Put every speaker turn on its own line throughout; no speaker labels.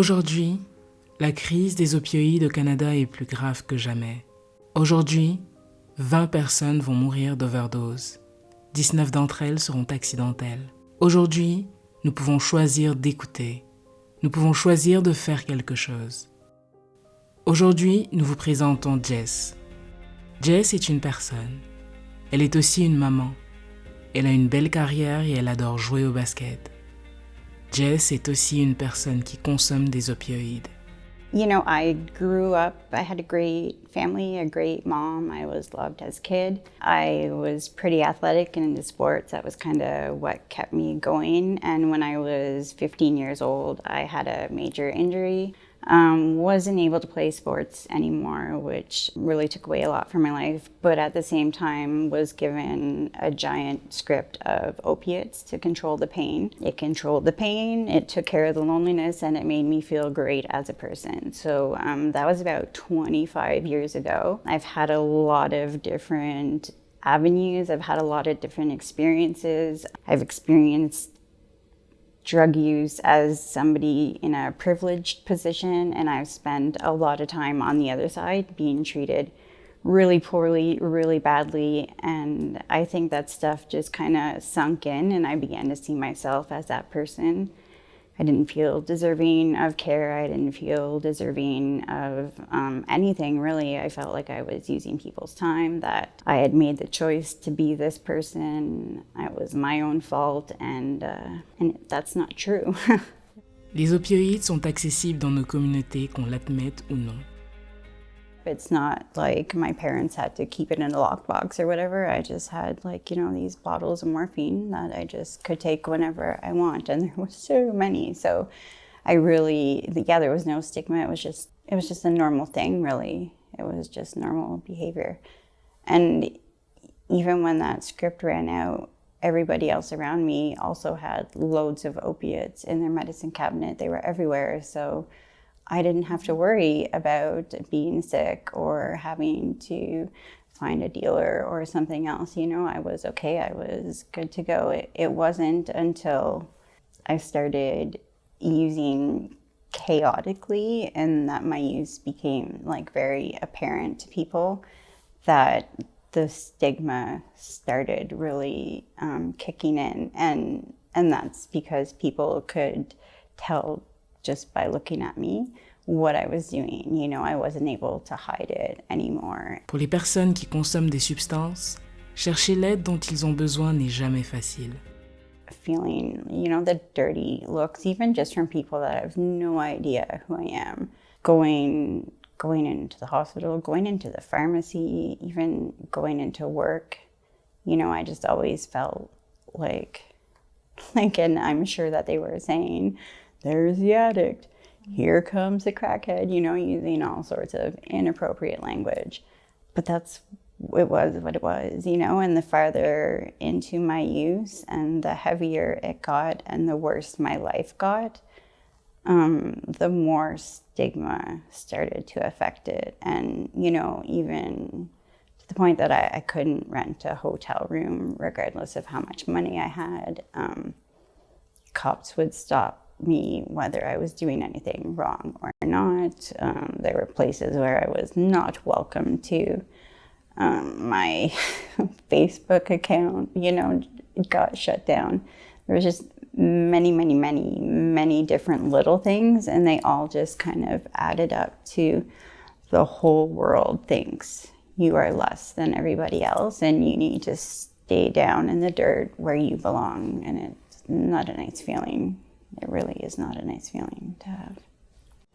Aujourd'hui, la crise des opioïdes au Canada est plus grave que jamais. Aujourd'hui, 20 personnes vont mourir d'overdose. 19 d'entre elles seront accidentelles. Aujourd'hui, nous pouvons choisir d'écouter. Nous pouvons choisir de faire quelque chose. Aujourd'hui, nous vous présentons Jess. Jess est une personne. Elle est aussi une maman. Elle a une belle carrière et elle adore jouer au basket. Jess est aussi une personne qui consomme des opioïdes.
You know, I grew up, I had a great family, a great mom. I was loved as a kid. I was pretty athletic and into sports. That was kind of what kept me going. And when I was 15 years old, I had a major injury. Wasn't able to play sports anymore, which really took away a lot from my life. But at the same time, was given a giant script of opiates to control the pain. It controlled the pain, it took care of the loneliness, and it made me feel great as a person. So that was about 25 years ago. I've had a lot of different avenues. I've had a lot of different experiences. I've experienced drug use as somebody in a privileged position, and I've spent a lot of time on the other side being treated really poorly, really badly, and I think that stuff just kind of sunk in, and I began to see myself as that person. I didn't feel deserving of care. I didn't feel deserving of anything, really. I felt like I was using people's time, that I had made the choice to be this person. It was my own fault, and that's not true.
Les opioïdes sont accessibles dans nos communautés, qu'on l'admette ou non.
It's not like my parents had to keep it in a lockbox or whatever. I just had, like, you know, these bottles of morphine that I just could take whenever I want, and there was so many. So I really, there was no stigma. It was just a normal thing, really. It was just normal behavior. And even when that script ran out, everybody else around me also had loads of opiates in their medicine cabinet. They were everywhere. So I didn't have to worry about being sick or having to find a dealer or something else. You know, I was okay. I was good to go. It wasn't until I started using chaotically and that my use became like very apparent to people that the stigma started really kicking in. And that's because people could tell just by looking at me what I was doing. You know, I wasn't able to hide it anymore.
Pour les personnes qui consomment des substances, chercher l'aide dont ils ont besoin n'est jamais facile.
Feeling, you know, the dirty looks, even just from people that have no idea who I am. Going into the hospital, going into the pharmacy, even going into work. You know, I just always felt like, and I'm sure that they were saying, there's the addict, here comes the crackhead, you know, using all sorts of inappropriate language. But it was what it was, you know, and the farther into my use and the heavier it got and the worse my life got, the more stigma started to affect it. And, you know, even to the point that I couldn't rent a hotel room regardless of how much money I had. Cops would stop me whether I was doing anything wrong or not. There were places where I was not welcome to. My Facebook account, you know, got shut down. There was just many different little things, and they all just kind of added up to the whole world thinks you are less than everybody else and you need to stay down in the dirt where you belong, and it's not a nice feeling. It really is not a nice feeling to have.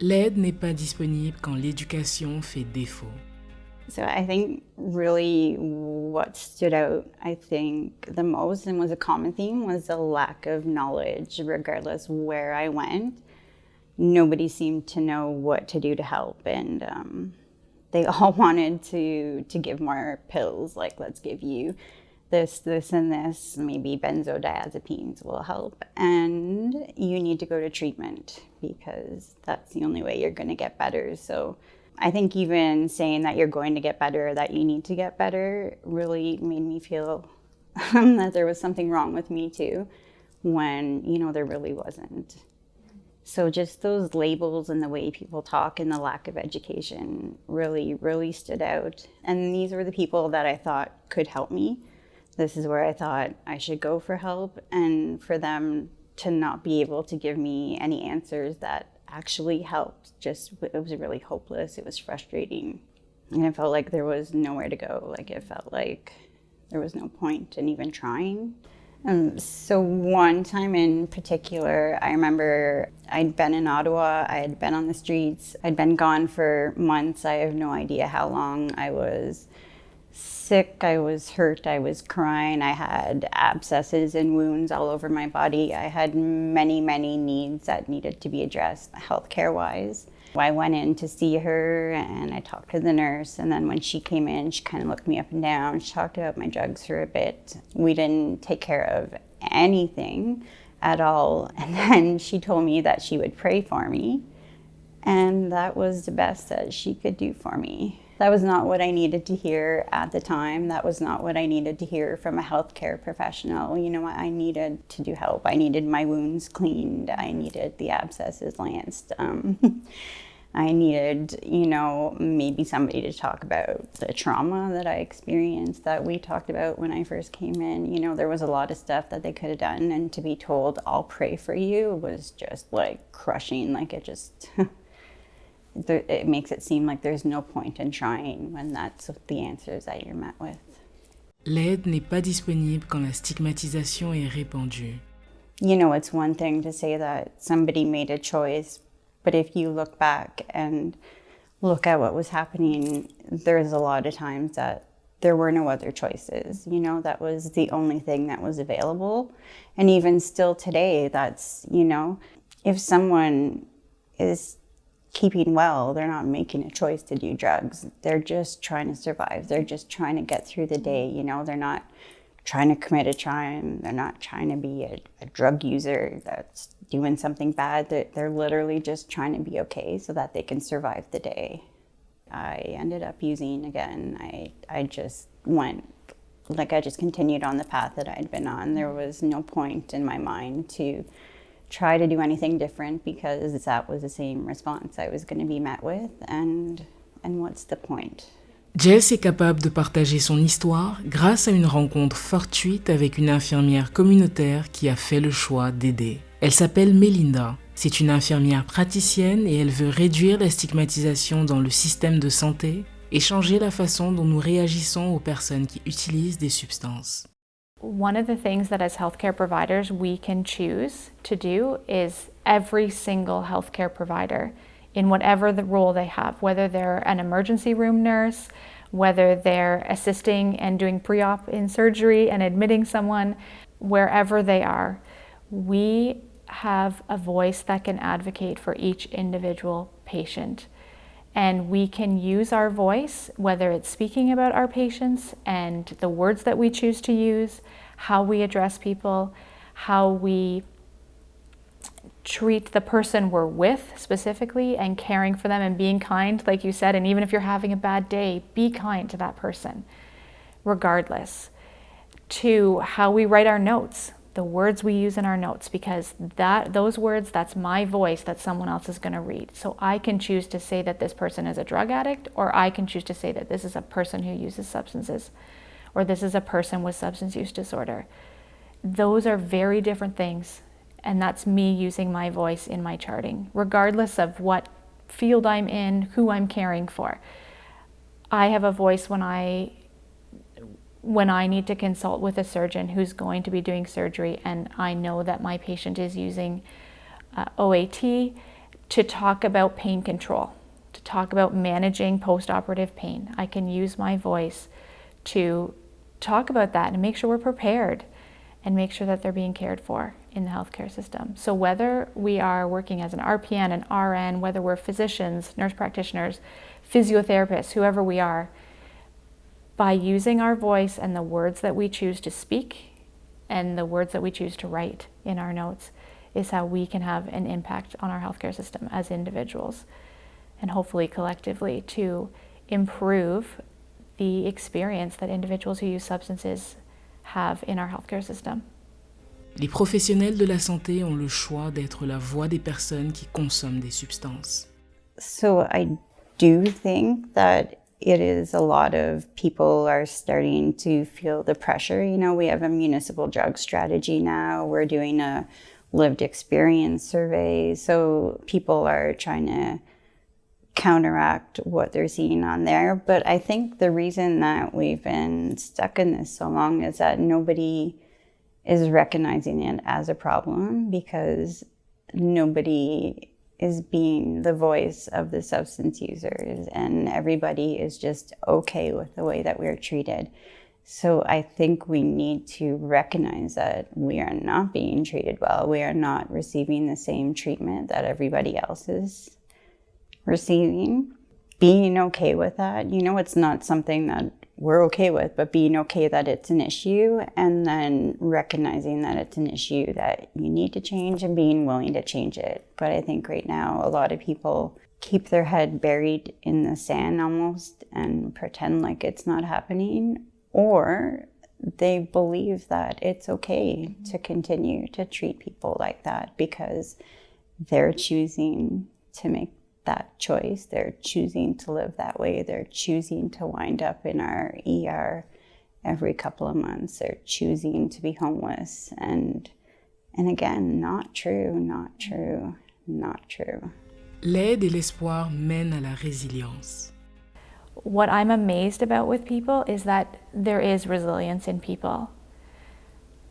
L'aide n'est pas disponible quand l'éducation fait défaut.
So I think really what stood out, I think, the most and was a common theme was the lack of knowledge, regardless where I went. Nobody seemed to know what to do to help, and they all wanted to give more pills, like, let's give you this, and this, maybe benzodiazepines will help. And you need to go to treatment because that's the only way you're going to get better. So I think even saying that you're going to get better, that you need to get better, really made me feel that there was something wrong with me too, when, you know, there really wasn't. So just those labels and the way people talk and the lack of education really, really stood out. And these were the people that I thought could help me. This is where I thought I should go for help, and for them to not be able to give me any answers that actually helped, it was really hopeless. It was frustrating. And it felt like there was nowhere to go. Like it felt like there was no point in even trying. So one time in particular, I remember I'd been in Ottawa, I had been on the streets, I'd been gone for months. I have no idea how long. I was sick, I was hurt, I was crying, I had abscesses and wounds all over my body. I had many, many needs that needed to be addressed healthcare-wise. I went in to see her and I talked to the nurse, and then when she came in, she kind of looked me up and down. She talked about my drugs for a bit. We didn't take care of anything at all. And then she told me that she would pray for me, and that was the best that she could do for me. That was not what I needed to hear at the time. That was not what I needed to hear from a healthcare professional. You know, I needed to do help. I needed my wounds cleaned. I needed the abscesses lanced. I needed, maybe somebody to talk about the trauma that I experienced that we talked about when I first came in. There was a lot of stuff that they could have done, and to be told, I'll pray for you, was just like crushing. Like it just... it makes it seem like there's no point in trying when that's the answers that you're met with.
L'aide n'est pas disponible quand la stigmatisation est répandue.
It's one thing to say that somebody made a choice, but if you look back and look at what was happening, there's a lot of times that there were no other choices. That was the only thing that was available. And even still today, that's, if someone is keeping well, they're not making a choice to do drugs. They're just trying to survive. They're just trying to get through the day. They're not trying to commit a crime. They're not trying to be a drug user that's doing something bad. They're literally just trying to be okay so that they can survive the day. I ended up using again. I just continued on the path that I'd been on. There was no point in my mind to try to do anything different, because that was the same response I was going to be met with, and what's the point?
Jess est capable de partager son histoire grâce à une rencontre fortuite avec une infirmière communautaire qui a fait le choix d'aider. Elle s'appelle Melinda. C'est une infirmière praticienne et elle veut réduire la stigmatisation dans le système de santé et changer la façon dont nous réagissons aux personnes qui utilisent des substances.
One of the things that as healthcare providers we can choose to do is every single healthcare provider, in whatever the role they have, whether they're an emergency room nurse, whether they're assisting and doing pre-op in surgery and admitting someone, wherever they are, we have a voice that can advocate for each individual patient. And we can use our voice, whether it's speaking about our patients and the words that we choose to use, how we address people, how we treat the person we're with specifically, and caring for them and being kind, like you said. And even if you're having a bad day, be kind to that person, regardless. To how we write our notes, the words we use in our notes, because those words, that's my voice that someone else is going to read. So I can choose to say that this person is a drug addict, or I can choose to say that this is a person who uses substances, or this is a person with substance use disorder. Those are very different things, and that's me using my voice in my charting, regardless of what field I'm in, who I'm caring for. I have a voice when I need to consult with a surgeon who's going to be doing surgery, and I know that my patient is using OAT, to talk about pain control, to talk about managing post-operative pain. I can use my voice to talk about that and make sure we're prepared and make sure that they're being cared for in the healthcare system. So whether we are working as an RPN, an RN, whether we're physicians, nurse practitioners, physiotherapists, whoever we are, by using our voice and the words that we choose to speak and the words that we choose to write in our notes is how we can have an impact on our healthcare system as individuals, and hopefully collectively to improve the experience that individuals who use substances have in our healthcare system.
Les professionnels de la santé ont le choix d'être la voix des personnes qui consomment des substances.
So I do think that it is a lot of people are starting to feel the pressure. You know, we have a municipal drug strategy now. We're doing a lived experience survey. So people are trying to counteract what they're seeing on there. But I think the reason that we've been stuck in this so long is that nobody is recognizing it as a problem because nobody is being the voice of the substance users, and everybody is just okay with the way that we're treated. So I think we need to recognize that we are not being treated well. We are not receiving the same treatment that everybody else is receiving. Being okay with that, you know, it's not something that we're okay with, but being okay that it's an issue, and then recognizing that it's an issue that you need to change and being willing to change it. But I think right now a lot of people keep their head buried in the sand almost and pretend like it's not happening, or they believe that it's okay to continue to treat people like that because they're choosing to make that choice. They're choosing to live that way. They're choosing to wind up in our ER every couple of months. They're choosing to be homeless. And again, not true, not true, not true.
L'aide et l'espoir mènent à la résilience.
What I'm amazed about with people is that there is resilience in people.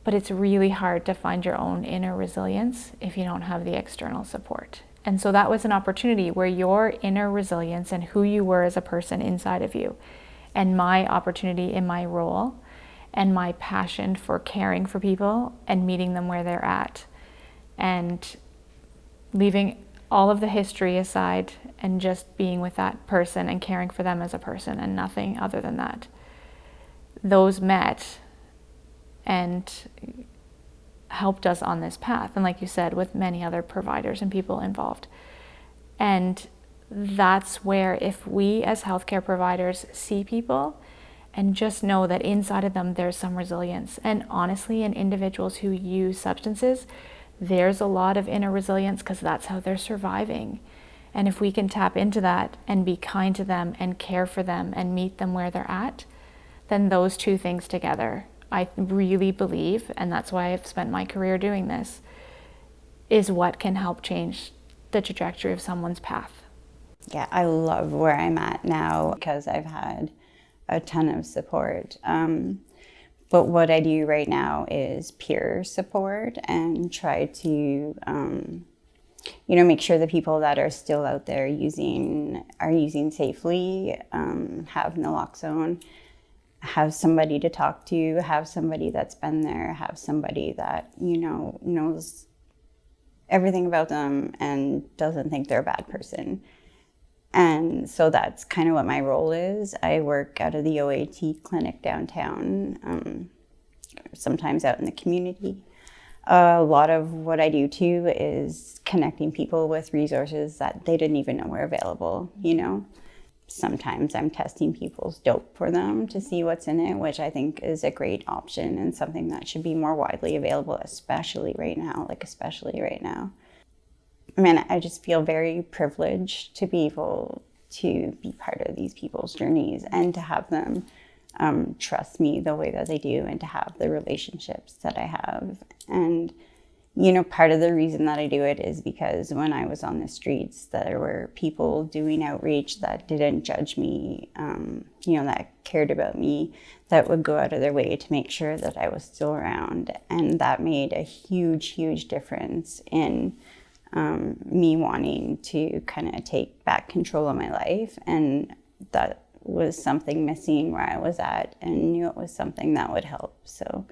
But it's really hard to find your own inner resilience if you don't have the external support. And so that was an opportunity where your inner resilience and who you were as a person inside of you, and my opportunity in my role, and my passion for caring for people and meeting them where they're at, and leaving all of the history aside and just being with that person and caring for them as a person and nothing other than that. Those met and helped us on this path, and like you said, with many other providers and people involved. And that's where, if we as healthcare providers see people and just know that inside of them there's some resilience, and honestly in individuals who use substances there's a lot of inner resilience because that's how they're surviving. And if we can tap into that and be kind to them and care for them and meet them where they're at, then those two things together, I really believe, and that's why I've spent my career doing this, is what can help change the trajectory of someone's path.
Yeah, I love where I'm at now because I've had a ton of support. But what I do right now is peer support and try to, make sure the people that are still out there are using safely, have naloxone, have somebody to talk to, have somebody that's been there, have somebody that, knows everything about them and doesn't think they're a bad person. And so that's kind of what my role is. I work out of the OAT clinic downtown, sometimes out in the community. A lot of what I do too is connecting people with resources that they didn't even know were available, Sometimes I'm testing people's dope for them to see what's in it, which I think is a great option and something that should be more widely available, especially right now. I mean, I just feel very privileged to be able to be part of these people's journeys and to have them trust me the way that they do and to have the relationships that I have. And part of the reason that I do it is because when I was on the streets, there were people doing outreach that didn't judge me, that cared about me, that would go out of their way to make sure that I was still around. And that made a huge, huge difference in me wanting to kind of take back control of my life. And that was something missing where I was at and knew it was something that would help. So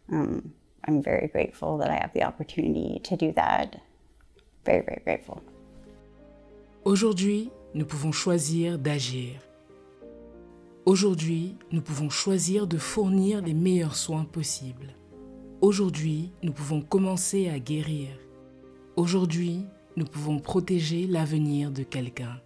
I'm very grateful that I have the opportunity to do that. Very, very grateful.
Aujourd'hui, nous pouvons choisir d'agir. Aujourd'hui, nous pouvons choisir de fournir les meilleurs soins possibles. Aujourd'hui, nous pouvons commencer à guérir. Aujourd'hui, nous pouvons protéger l'avenir de quelqu'un.